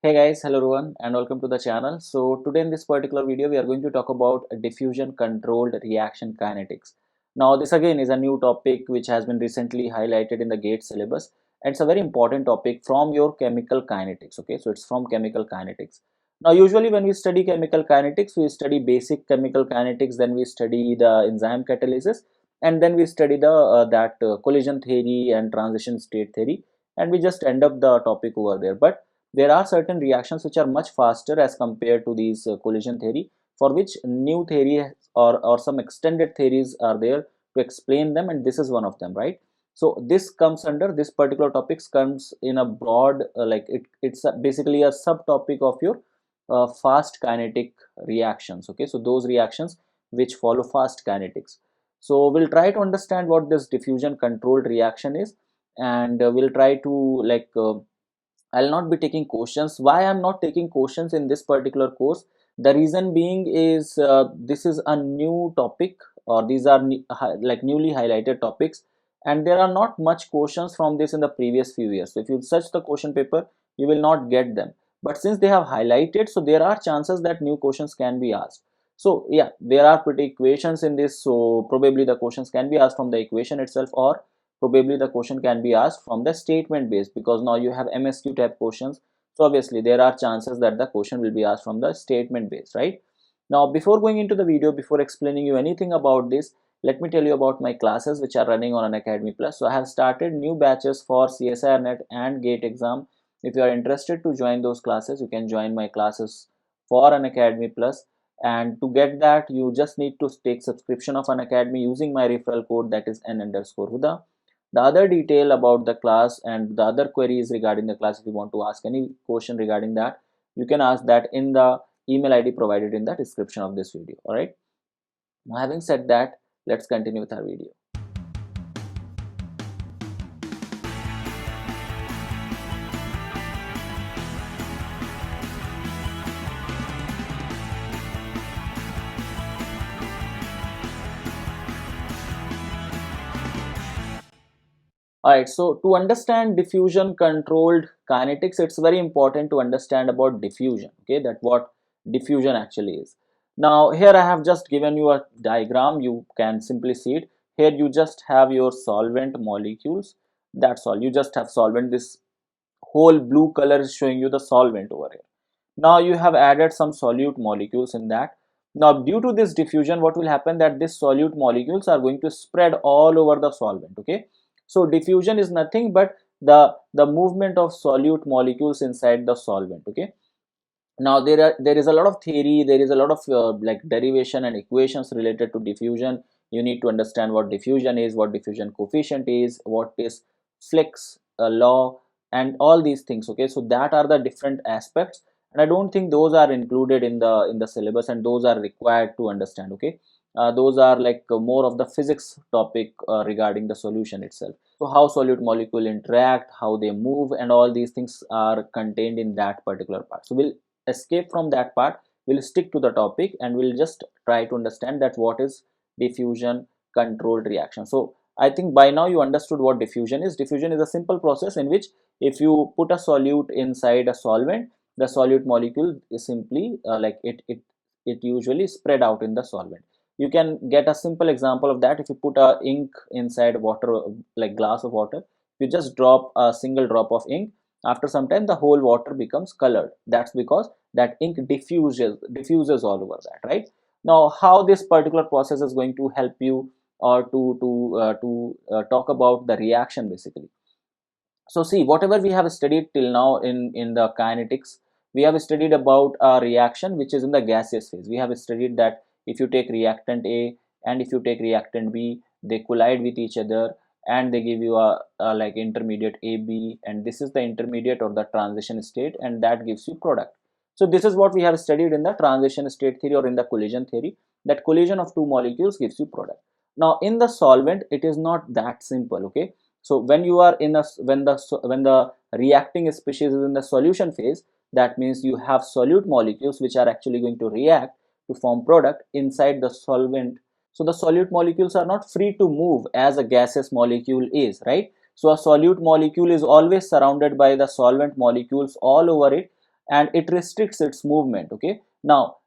Hey guys, hello everyone and welcome to the channel. So today in this particular video we are going to talk about diffusion controlled reaction kinetics. Now this again is a new topic which has been recently highlighted in the GATE syllabus, and it's a very important topic from your chemical kinetics. Okay, so it's from chemical kinetics. Now usually when we study chemical kinetics, we study basic chemical kinetics, then we study the enzyme catalysis, and then we study the collision theory and transition state theory, and we just end up the topic over there. But there are certain reactions which are much faster as compared to these collision theory, for which new theory or some extended theories are there to explain them, and this is one of them, right? So this comes under this particular topics comes in a broad basically a subtopic of your fast kinetic reactions. Okay, so those reactions which follow fast kinetics. So we'll try to understand what this diffusion controlled reaction is, and we'll try to I'll not be taking questions. Why I'm not taking questions in this particular course? The reason being is this is a new topic, or these are newly highlighted topics, and there are not much questions from this in the previous few years. So if you search the question paper, you will not get them. But since they have highlighted, so there are chances that new questions can be asked. So yeah, there are pretty equations in this, so probably the questions can be asked from the equation itself, or probably the question can be asked from the statement based, because now you have MSQ type questions. So obviously there are chances that the question will be asked from the statement based, right? Now before going into the video, before explaining you anything about this, let me tell you about my classes which are running on Unacademy Plus. So I have started new batches for CSIR Net and GATE exam. If you are interested to join those classes, you can join my classes for Unacademy Plus, and to get that you just need to take subscription of Unacademy using my referral code, that is N_Huda. The other detail about the class and the other queries regarding the class, if you want to ask any question regarding that, you can ask that in the email ID provided in the description of this video. All right, now having said that, let's continue with our video. Alright, so to understand diffusion controlled kinetics, it's very important to understand about diffusion, okay, that what diffusion actually is. Now here I have just given you a diagram, you can simply see it. Here you just have your solvent molecules, that's all. You just have solvent, this whole blue color is showing you the solvent over here. Now you have added some solute molecules in that. Now due to this diffusion, what will happen, that this solute molecules are going to spread all over the solvent. Okay, so diffusion is nothing but the movement of solute molecules inside the solvent. Okay, now there is a lot of theory, there is a lot of like derivation and equations related to diffusion. You need to understand what diffusion is, what diffusion coefficient is, what is Fick's law, and all these things. Okay, so that are the different aspects, and I don't think those are included in the syllabus, and those are required to understand. Okay, those are like more of the physics topic regarding the solution itself. So how solute molecule interact, how they move, and all these things are contained in that particular part. So we'll escape from that part, we'll stick to the topic, and we'll just try to understand that what is diffusion controlled reaction. So I think by now you understood what diffusion is. Diffusion is a simple process in which if you put a solute inside a solvent, the solute molecule is simply it usually spread out in the solvent. You can get a simple example of that. If you put a ink inside water, like glass of water, you just drop a single drop of ink, after some time the whole water becomes colored. That's because that ink diffuses all over that, right? Now how this particular process is going to help you, or to talk about the reaction basically. So see, whatever we have studied till now in the kinetics, we have studied about a reaction which is in the gaseous phase. We have studied that if you take reactant A and if you take reactant B, they collide with each other and they give you a like intermediate AB, and this is the intermediate or the transition state, and that gives you product. So this is what we have studied in the transition state theory or in the collision theory, that collision of two molecules gives you product. Now in the solvent it is not that simple. Okay, so when you are in a when the reacting species is in the solution phase, that means you have solute molecules which are actually going to react to form product inside the solvent. So the solute molecules are not free to move as a gaseous molecule is, right? So a solute molecule is always surrounded by the solvent molecules all over it, and it restricts its movement. Okay, now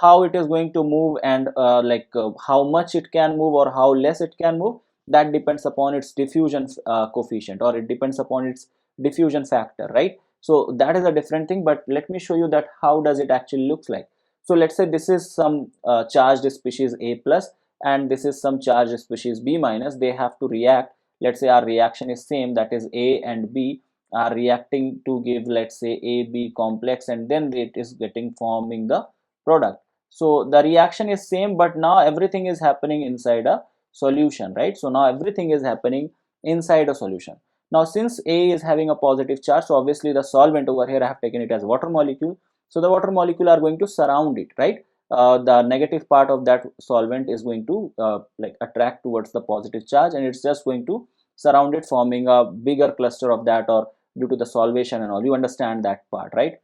how it is going to move and how much it can move or how less it can move, that depends upon its diffusion coefficient, or it depends upon its diffusion factor, right? So that is a different thing, but let me show you that how does it actually looks like. So let's say this is some charged species A plus, and this is some charged species B minus. They have to react. Let's say our reaction is same, that is A and B are reacting to give, let's say, AB complex, and then it is getting forming the product. So the reaction is same, but now everything is happening inside a solution, right? So now everything is happening inside a solution. Now since A is having a positive charge, so obviously the solvent over here, I have taken it as water molecule, so the water molecule are going to surround it, right? The negative part of that solvent is going to attract towards the positive charge, and it's just going to surround it, forming a bigger cluster of that, or due to the solvation and all, you understand that part, right?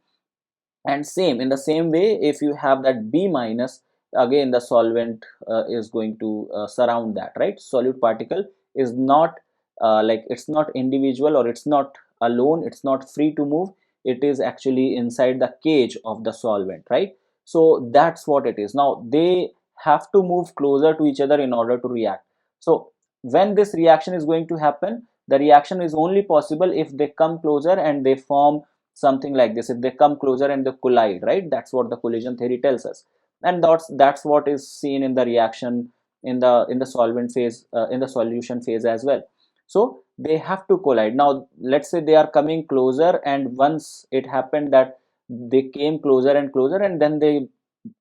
And same in the same way, if you have that B minus, again the solvent is going to surround that, right? Solute particle is not it's not individual, or it's not alone, it's not free to move, it is actually inside the cage of the solvent, right? So that's what it is. Now they have to move closer to each other in order to react. So when this reaction is going to happen, the reaction is only possible if they come closer and they form something like this. If they come closer and they collide, right? That's what the collision theory tells us, and that's what is seen in the reaction in the solvent phase, in the solution phase as well. So they have to collide. Now let's say they are coming closer, and once it happened that they came closer and closer, and then they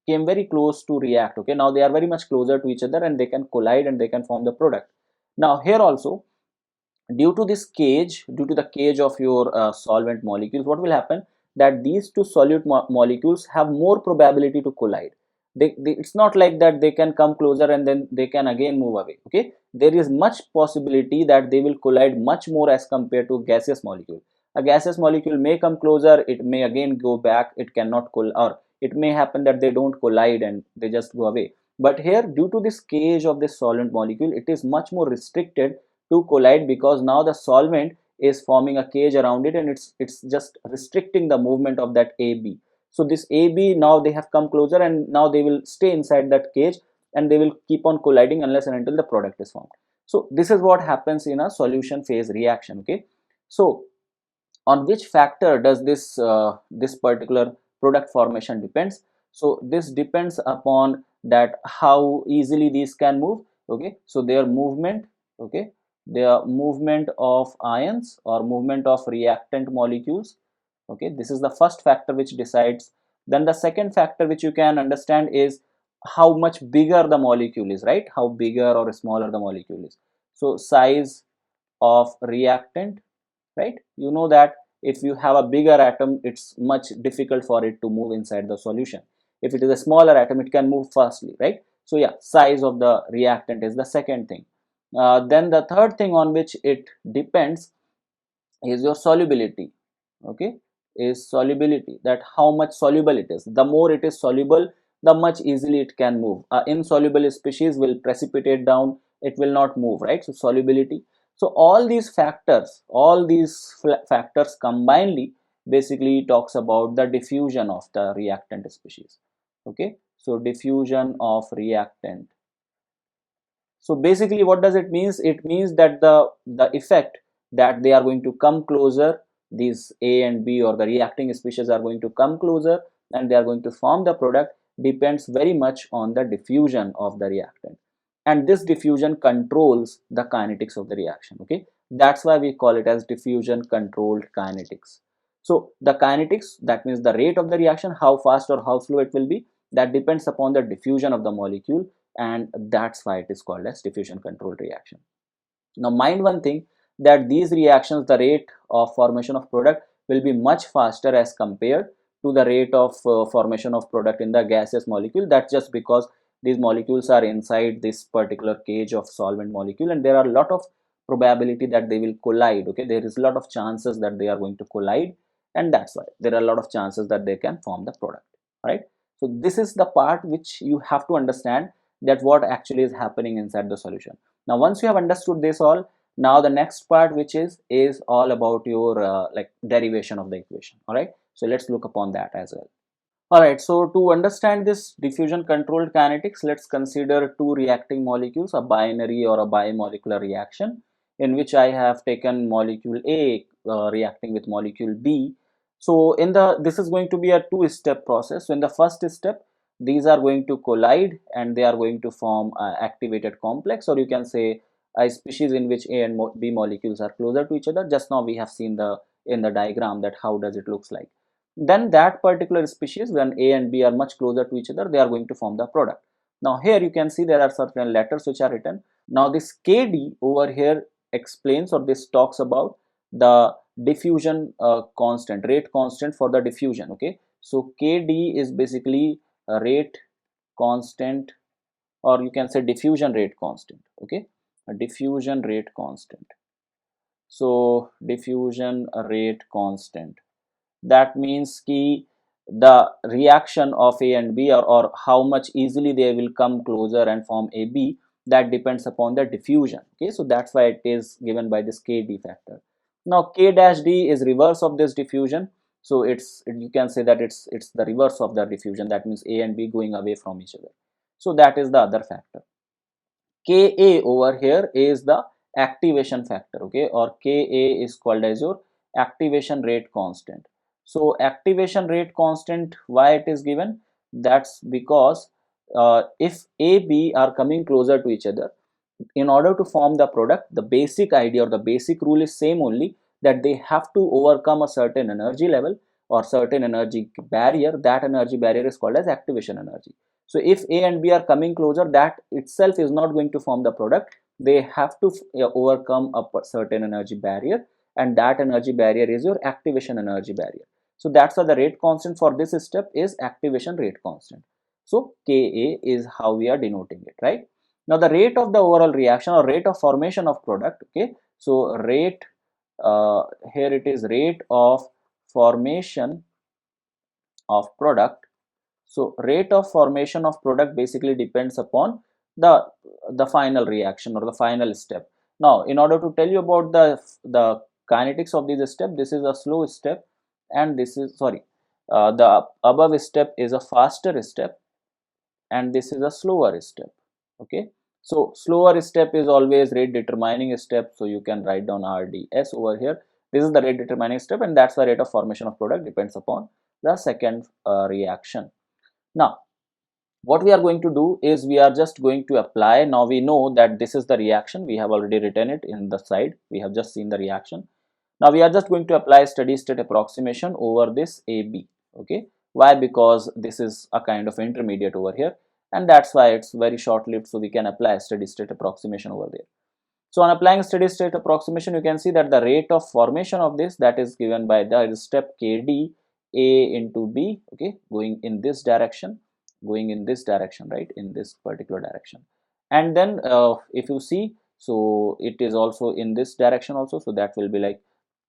came very close to react. Okay, now they are very much closer to each other, and they can collide and they can form the product. Now here also, due to this cage, due to the cage of your solvent molecules, what will happen, that these two solute molecules have more probability to collide. It's not like that they can come closer and then they can again move away. Okay, there is much possibility that they will collide much more as compared to gaseous molecule. A gaseous molecule may come closer, it may again go back, it cannot or it may happen that they don't collide and they just go away. But here, due to this cage of this solvent molecule, it is much more restricted to collide, because now the solvent is forming a cage around it, and it's just restricting the movement of that AB. So this AB, now they have come closer, and now they will stay inside that cage, and they will keep on colliding unless and until the product is formed. So this is what happens in a solution phase reaction. Okay, so on which factor does this particular product formation depends? So this depends upon that how easily these can move. Okay, so their movement, okay, their movement of ions or movement of reactant molecules. Okay, this is the first factor which decides. Then the second factor which you can understand is how much bigger the molecule is, right? How bigger or smaller the molecule is. So size of reactant, right? You know that if you have a bigger atom, it's much difficult for it to move inside the solution. If it is a smaller atom, it can move fastly, right? So yeah, size of the reactant is the second thing. Then the third thing on which it depends is your solubility. Okay, is solubility, that how much soluble it is. The more it is soluble, the much easily it can move. Insoluble species will precipitate down, it will not move, right? So solubility. So all these factors, all these factors combinedly basically talks about the diffusion of the reactant species. Okay, so diffusion of reactant. So basically what does it means? It means that the effect that they are going to come closer, these A and B or the reacting species are going to come closer and they are going to form the product, depends very much on the diffusion of the reactant, and this diffusion controls the kinetics of the reaction. Okay, that's why we call it as diffusion controlled kinetics. So the kinetics, that means the rate of the reaction, how fast or how slow it will be, that depends upon the diffusion of the molecule, and that's why it is called as diffusion controlled reaction. Now mind one thing, that these reactions, the rate of formation of product will be much faster as compared to the rate of formation of product in the gaseous molecule. That's just because these molecules are inside this particular cage of solvent molecule, and there are a lot of probability that they will collide. Okay, there is a lot of chances that they are going to collide, and that's why there are a lot of chances that they can form the product, right? So this is the part which you have to understand, that what actually is happening inside the solution. Now once you have understood this all, now the next part which is all about your derivation of the equation. All right, So let's look upon that as well. Alright, so to understand this diffusion controlled kinetics, let's consider two reacting molecules, a binary or a bimolecular reaction, in which I have taken molecule A reacting with molecule B. So this is going to be a two-step process. So in the first step, these are going to collide and they are going to form an activated complex, or you can say a species in which A and B molecules are closer to each other. Just now we have seen in the diagram that how does it looks like. Then that particular species, when A and B are much closer to each other, they are going to form the product. Now here you can see there are certain letters which are written. Now this Kd over here explains, or this talks about the diffusion constant, rate constant for the diffusion. Okay, so Kd is basically a rate constant, or you can say diffusion rate constant. Okay, a diffusion rate constant. So diffusion rate constant, that means ki the reaction of A and B, or how much easily they will come closer and form AB, that depends upon the diffusion. Okay, so that's why it is given by this Kd factor. Now K dash D is reverse of this diffusion, so you can say that it's the reverse of the diffusion. That means A and B going away from each other. So that is the other factor. Ka over here is the activation factor, okay, or Ka is called as your activation rate constant. So activation rate constant, why it is given? That's because if A, B are coming closer to each other, in order to form the product, the basic idea or the basic rule is same only, that they have to overcome a certain energy level or certain energy barrier. That energy barrier is called as activation energy. So if A and B are coming closer, that itself is not going to form the product. They have to overcome a certain energy barrier, and that energy barrier is your activation energy barrier. So that's why the rate constant for this step is activation rate constant. So Ka is how we are denoting it, right? Now the rate of the overall reaction, or rate of formation of product, okay, so rate, here it is rate of formation of product. So rate of formation of product basically depends upon the final reaction or the final step. Now in order to tell you about the kinetics of this step, this is a slow step, and this is, sorry, the above step is a faster step, and this is a slower step. Okay, so slower step is always rate determining step, so you can write down RDS over here. This is the rate determining step, and that's the rate of formation of product depends upon the second reaction. Now what we are going to do is we are just going to apply. Now we know that this is the reaction, we have already written it in the side, we have just seen the reaction. Now we are just going to apply steady state approximation over this AB. Okay, why? Because this is a kind of intermediate over here, and that's why it's very short lived, so we can apply steady state approximation over there. So on applying steady state approximation, you can see that the rate of formation of this, that is given by the step Kd A into B, okay, going in this direction, right, in this particular direction. And then if you see, so it is also in this direction also, so that will be like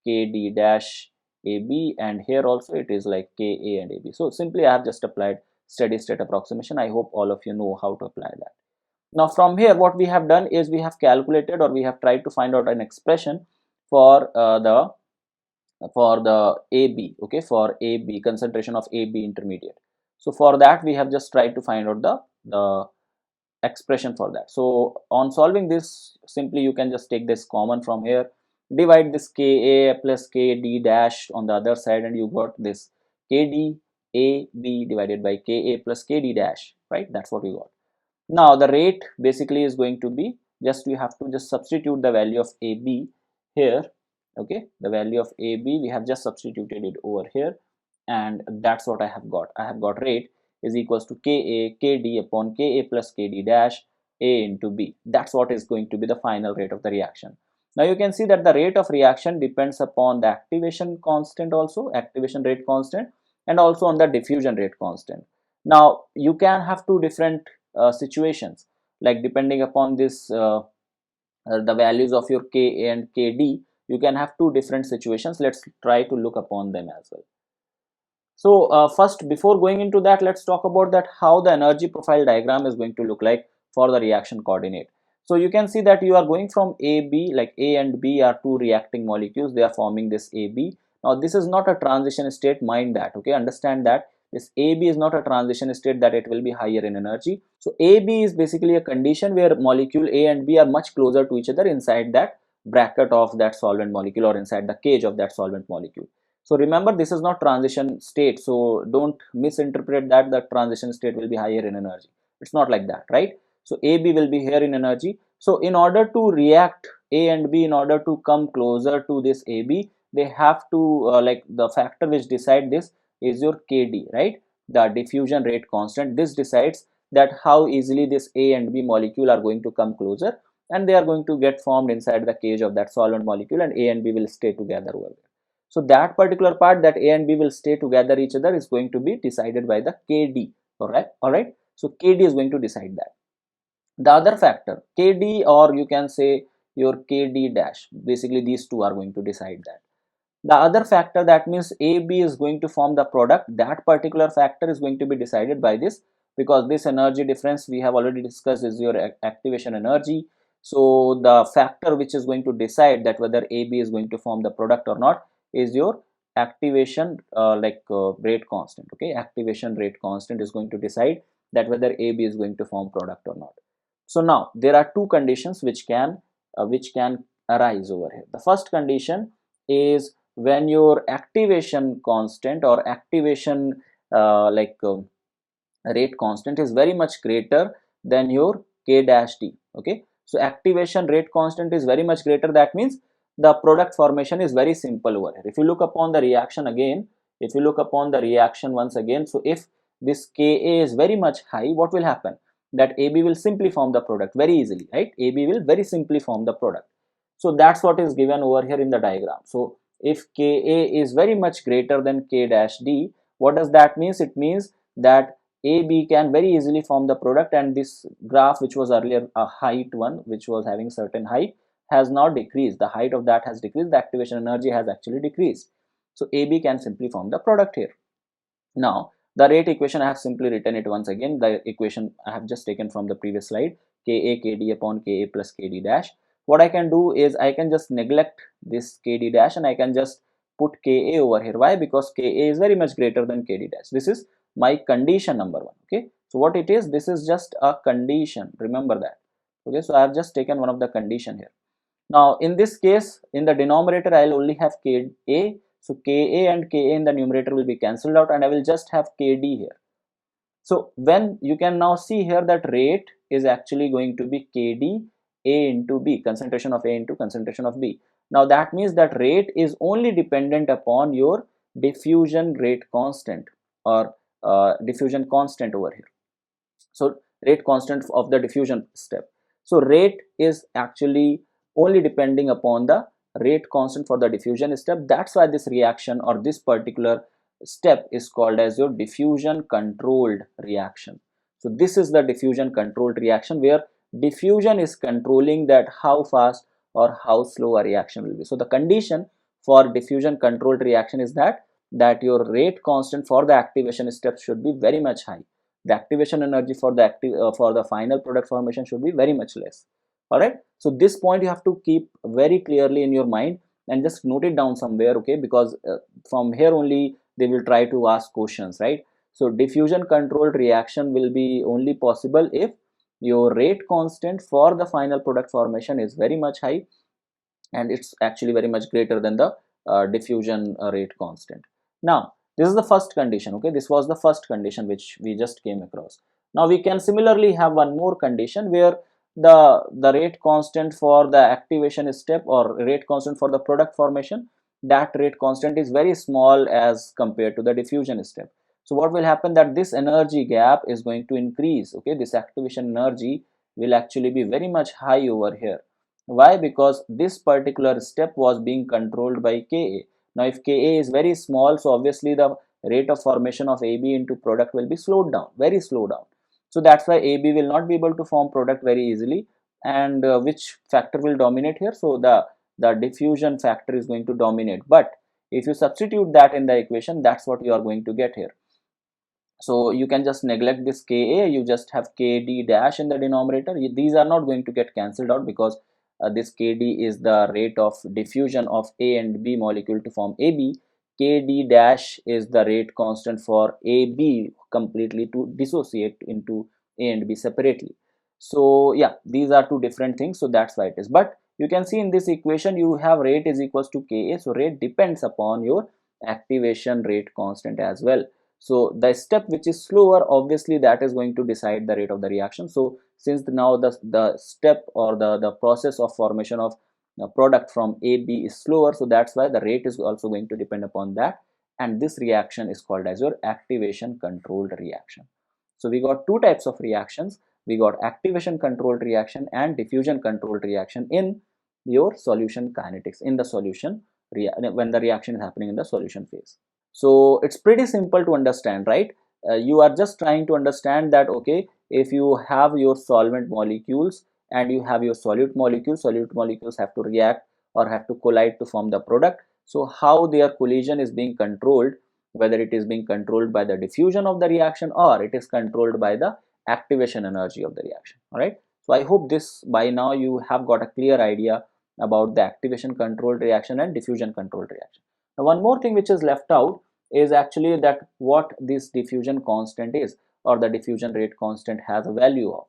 Kd dash AB, and here also it is like Ka and AB. So simply I have just applied steady state approximation. I hope all of you know how to apply that. Now from here what we have done is we have calculated, or we have tried to find out an expression for the AB, okay, for AB, concentration of AB intermediate. So for that we have just tried to find out the expression for that. So on solving this, simply you can just take this common from here, divide this Ka plus Kd dash on the other side, and you got this Kd AB divided by Ka plus Kd dash, right? That's what we got. Now the rate basically is going to be, just we have to just substitute the value of AB here. Okay, the value of AB we have just substituted it over here, and that's what I have got. I have got rate is equals to Ka Kd upon Ka plus Kd dash A into B. That's what is going to be the final rate of the reaction. Now you can see that the rate of reaction depends upon the activation constant also, activation rate constant, and also on the diffusion rate constant. Now you can have two different situations, like depending upon this the values of your Ka and Kd, you can have two different situations. Let's try to look upon them as well. So first, before going into that, let's talk about that how the energy profile diagram is going to look like for the reaction coordinate. So you can see that you are going from AB, like A and B are two reacting molecules, they are forming this AB. Now this is not a transition state, mind that, okay, understand that this AB is not a transition state that it will be higher in energy. So AB is basically a condition where molecule A and B are much closer to each other inside that bracket of that solvent molecule or inside the cage of that solvent molecule. So remember, this is not transition state, so don't misinterpret that the transition state will be higher in energy. It's not like that, right? So AB will be here in energy. So in order to react A and B, in order to come closer to this AB, they have to like the factor which decide this is your KD, right? The diffusion rate constant. This decides that how easily this A and B molecule are going to come closer, and they are going to get formed inside the cage of that solvent molecule, and A and B will stay together over there. So that particular part, that A and B will stay together each other, is going to be decided by the KD. All right. So KD is going to decide that. The other factor, KD, or you can say your KD dash, basically these two are going to decide that. The other factor, that means AB is going to form the product, that particular factor is going to be decided by this, because this energy difference we have already discussed is your activation energy. So the factor which is going to decide that whether AB is going to form the product or not is your activation rate constant. Okay, activation rate constant is going to decide that whether AB is going to form product or not. So now there are two conditions which can arise over here. The first condition is when your activation constant or activation rate constant is very much greater than your K dash D. Okay, so activation rate constant is very much greater. That means the product formation is very simple over here. If you look upon the reaction again, if you look upon the reaction once again, so if this Ka is very much high, what will happen? That AB will simply form the product very easily, right? AB will very simply form the product. So that's what is given over here in the diagram. So if Ka is very much greater than K dash D, what does that mean? It means that AB can very easily form the product, and this graph, which was earlier a height one, which was having certain height, has now decreased. The height of that has decreased, the activation energy has actually decreased. So AB can simply form the product here. Now the rate equation, I have simply written it once again. The equation I have just taken from the previous slide, Ka Kd upon Ka plus Kd dash. What I can do is I can just neglect this Kd dash and I can just put Ka over here. Why? Because Ka is very much greater than Kd dash. This is my condition number one. Okay, so what it is, this is just a condition, remember that. Okay, so I have just taken one of the condition here. Now in this case, in the denominator I will only have Ka, so Ka and Ka in the numerator will be cancelled out, and I will just have Kd here. So when you can now see here that rate is actually going to be Kd A into B, concentration of A into concentration of B. Now that means that rate is only dependent upon your diffusion rate constant, or diffusion constant over here. So rate constant of the diffusion step. So rate is actually only depending upon the rate constant for the diffusion step. That's why this reaction or this particular step is called as your diffusion controlled reaction. So this is the diffusion controlled reaction, where diffusion is controlling that how fast or how slow a reaction will be. So the condition for diffusion controlled reaction is that your rate constant for the activation step should be very much high. The activation energy for the final product formation should be very much less. All right, so this point you have to keep very clearly in your mind and just note it down somewhere, okay, because from here only they will try to ask questions, right? So diffusion controlled reaction will be only possible if your rate constant for the final product formation is very much high, and it's actually very much greater than the diffusion rate constant. Now this is the first condition. Okay, this was the first condition which we just came across. Now we can similarly have one more condition where the rate constant for the activation step or rate constant for the product formation, that rate constant is very small as compared to the diffusion step. So what will happen, that this energy gap is going to increase. Okay, this activation energy will actually be very much high over here. Why? Because this particular step was being controlled by Ka. Now if Ka is very small, so obviously the rate of formation of AB into product will be slowed down, very slow down. So that's why AB will not be able to form product very easily. And which factor will dominate here? So the diffusion factor is going to dominate. But if you substitute that in the equation, that's what you are going to get here. So you can just neglect this Ka, you just have Kd dash in the denominator. These are not going to get cancelled out, because this Kd is the rate of diffusion of A and B molecule to form AB. Kd dash is the rate constant for AB completely to dissociate into A and B separately. So yeah, these are two different things, so that's why it is. But you can see in this equation you have rate is equals to Ka, so rate depends upon your activation rate constant as well. So the step which is slower, obviously that is going to decide the rate of the reaction. So since now the step or the process of formation of product from AB is slower, so that's why the rate is also going to depend upon that, and this reaction is called as your activation controlled reaction. So we got two types of reactions. We got activation controlled reaction and diffusion controlled reaction in your solution kinetics, in the solution when the reaction is happening in the solution phase. So it's pretty simple to understand, right? You are just trying to understand that, okay, if you have your solvent molecules and you have your solute molecules have to react or have to collide to form the product. So how their collision is being controlled, whether it is being controlled by the diffusion of the reaction or it is controlled by the activation energy of the reaction. All right. So I hope this by now you have got a clear idea about the activation controlled reaction and diffusion controlled reaction. Now, one more thing which is left out is actually that what this diffusion constant is, or the diffusion rate constant has a value of.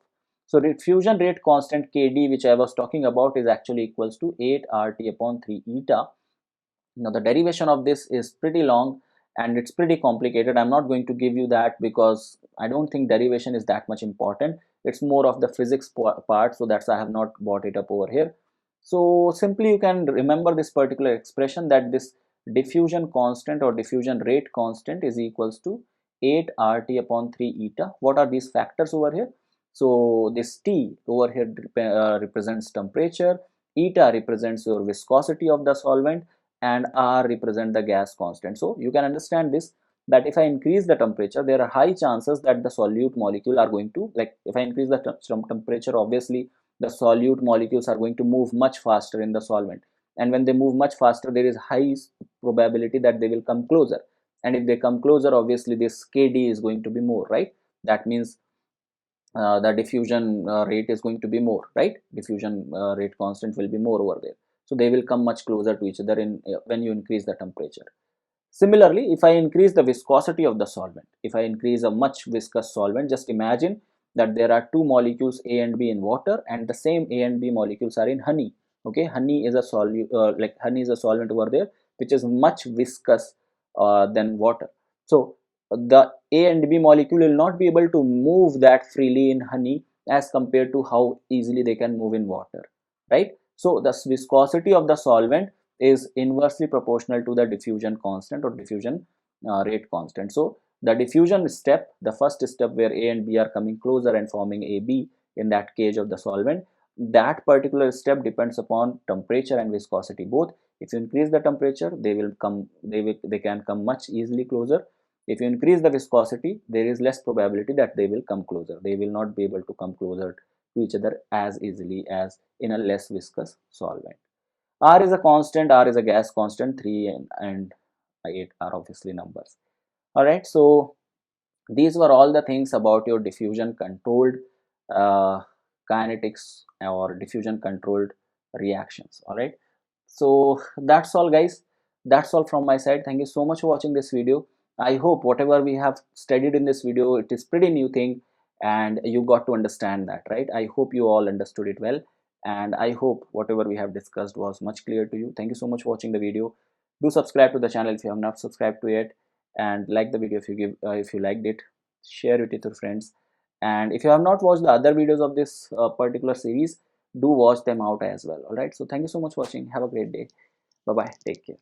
So diffusion rate constant Kd, which I was talking about, is actually equals to 8 RT upon 3 eta. Now the derivation of this is pretty long and it's pretty complicated. I'm not going to give you that because I don't think derivation is that much important. It's more of the physics part, so that's why I have not brought it up over here. So simply you can remember this particular expression, that this diffusion constant or diffusion rate constant is equals to 8 RT upon 3 eta. What are these factors over here? So this T over here represents temperature, eta represents your viscosity of the solvent, and R represent the gas constant. So you can understand this, that if I increase the temperature, there are high chances that the solute molecule are going to, like if I increase the temperature, obviously the solute molecules are going to move much faster in the solvent, and when they move much faster, there is high probability that they will come closer, and if they come closer, obviously this Kd is going to be more, right? That means the diffusion rate is going to be more, right? Diffusion rate constant will be more over there, so they will come much closer to each other in when you increase the temperature. Similarly, if I increase the viscosity of the solvent, if I increase a much viscous solvent, just imagine that there are two molecules A and B in water, and the same A and B molecules are in honey. Okay, honey is a like honey is a solvent over there which is much viscous than water. So the A and B molecule will not be able to move that freely in honey as compared to how easily they can move in water, right? So the viscosity of the solvent is inversely proportional to the diffusion constant or diffusion rate constant. So the diffusion step, the first step where A and B are coming closer and forming AB in that cage of the solvent, that particular step depends upon temperature and viscosity both. If you increase the temperature, they can come much easily closer. If you increase the viscosity, there is less probability that they will come closer. They will not be able to come closer to each other as easily as in a less viscous solvent. R is a constant, R is a gas constant, 3 and 8 are obviously numbers. Alright, so these were all the things about your diffusion controlled uh, kinetics or diffusion controlled reactions. Alright, so that's all guys, that's all from my side. Thank you so much for watching this video. I hope whatever we have studied in this video, it is pretty new thing and you got to understand that, right? I hope you all understood it well, and I hope whatever we have discussed was much clear to you. Thank you so much for watching the video. Do subscribe to the channel if you have not subscribed to it, and like the video if you liked it. Share it with your friends, and if you have not watched the other videos of this particular series, do watch them out as well. All right, so thank you so much for watching. Have a great day. Bye bye, take care.